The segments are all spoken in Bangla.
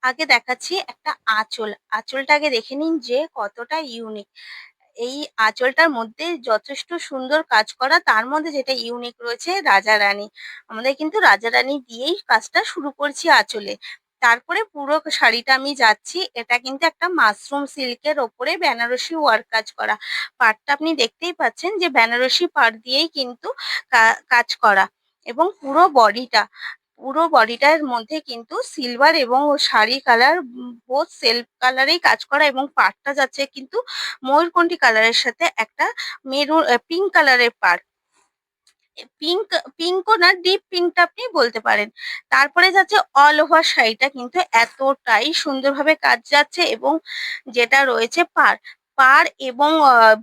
আগে দেখাচ্ছি একটা আঁচল। আঁচলটা আগে দেখে নিন যে কতটা ইউনিক। এই আঁচলটার মধ্যে যথেষ্ট সুন্দর কাজ করা। তার মধ্যে যেটা ইউনিক রয়েছে রাজা-রানী। আমাদের কিন্তু রাজা-রানী দিয়েই কাজটা শুরু করছি আঁচলে। তারপরে পুরো শাড়িটা আমি যাচ্ছি। এটা কিন্তু একটা মাশরুম সিল্কের ওপরে বেনারসি ওয়ার্ক কাজ করা। পাড়টা আপনি দেখতেই পাচ্ছেন যে বেনারসি পাড় দিয়েই কিন্তু কা কাজ করা এবং পুরো বডিটার মধ্যে কিন্তু সিলভার এবং শাড়ি কালার বোথ সেলফ কালারেই কাজ করা এবং পাড়টা যাচ্ছে কিন্তু ময়ূরকণ্ঠী কালারের সাথে একটা পিঙ্ক কালারের পাড়। পিঙ্ক পিঙ্কও না, ডিপ পিঙ্কটা আপনি বলতে পারেন। তারপরে যাচ্ছে অল ওভার শাড়িটা কিন্তু এতটাই সুন্দরভাবে কাজ যাচ্ছে এবং যেটা রয়েছে পাড় এবং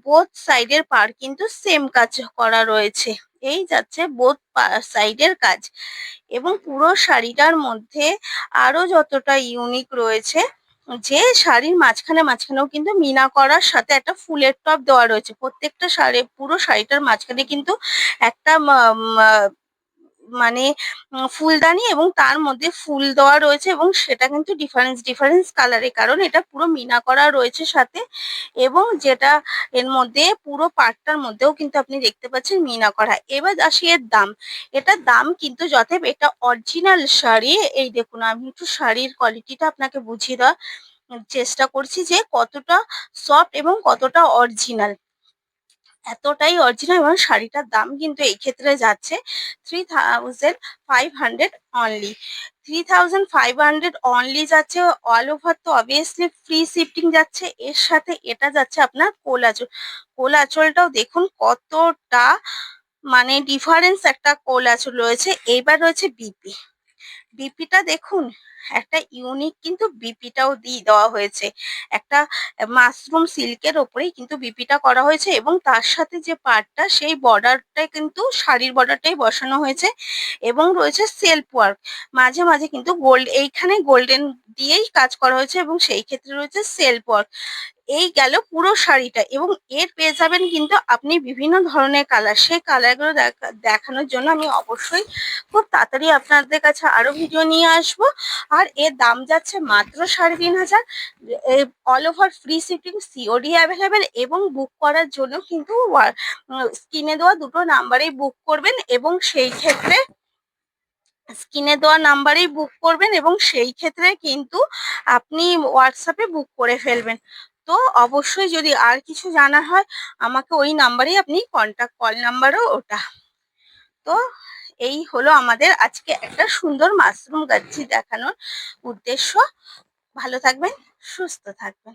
বোথ সাইডের পাড় কিন্তু সেম কাজ করা রয়েছে। এই যাচ্ছে বোথ সাইডের কাজ এবং পুরো শাড়িটার মধ্যে আরো যতটা ইউনিক রয়েছে যে শাড়ির মাঝখানেও কিন্তু মিনা করার সাথে একটা ফুলের টপ দেওয়া রয়েছে। প্রত্যেকটা পুরো শাড়িটার মাঝখানে কিন্তু একটা মানে ফুলদানি এবং তার মধ্যে ফুল দেওয়া রয়েছে এবং সেটা কিন্তু ডিফারেন্স কালারে, কারণ এটা পুরো মিনা করা রয়েছে সাথে। এবং যেটা এর মধ্যে পুরো পাড়টার মধ্যেও কিন্তু আপনি দেখতে পাচ্ছেন মিনা করা। এবার আসি এর দাম। এটার দাম কিন্তু যথেষ্ট, এটা অরিজিনাল শাড়ি। এই দেখুন, আমি একটু শাড়ির কোয়ালিটিটা আপনাকে বুঝিয়ে দেওয়ার চেষ্টা করছি যে কতটা সফট এবং কতটা অরিজিনাল। এতটাই অরিজিনাল এবং শাড়িটার দাম কিন্তু এই ক্ষেত্রে যাচ্ছে 3500 অনলি। 3500 অনলি যাচ্ছে। অল ওভার তো অবভিয়াসলি ফ্রি শিফটিং যাচ্ছে। এর সাথে এটা যাচ্ছে আপনার কোল আঁচলটাও দেখুন কতটা ডিফারেন্স একটা কোল আঁচল রয়েছে। এইবার রয়েছে বিপিটা দেখুন, একটা ইউনিক কিন্তু বিপিটাও দিয়ে দেওয়া হয়েছে। একটা মাশরুম সিল্কের ওপরেই কিন্তু বিপিটা করা হয়েছে এবং তার সাথে যে পাড়টা সেই বর্ডারটাই কিন্তু শাড়ির বর্ডারটাই বসানো হয়েছে এবং রয়েছে সেলফ ওয়ার্ক। মাঝে কিন্তু এইখানে গোল্ডেন দিয়েই কাজ করা হয়েছে এবং সেই ক্ষেত্রে রয়েছে সেলফ ওয়ার্ক। এই গেল পুরো শাড়িটা এবং এর পেয়ে যাবেন কিন্তু আপনি বিভিন্ন ধরনের কালার। সেই কালারগুলো দেখানোর জন্য আমি অবশ্যই খুব তাড়াতাড়ি আপনাদের কাছে আরো ভিডিও নিয়ে আসব। আর এর দাম যাচ্ছে মাত্র 3500। All over free shipping, COD available এবং বুক করার জন্য কিন্তু স্ক্রিনে দেওয়া দুটো নাম্বারেই বুক করবেন এবং সেই ক্ষেত্রে কিন্তু আপনি হোয়াটসঅ্যাপে বুক করে ফেলবেন। তো অবশ্যই যদি আর কিছু জানার হয় আমাকে ওই নাম্বারেই আপনি কল নাম্বারও ওটা। তো এই হলো আমাদের আজকে একটা সুন্দর মাশরুম গাছি দেখানোর উদ্দেশ্য। ভালো থাকবেন, সুস্থ থাকবেন।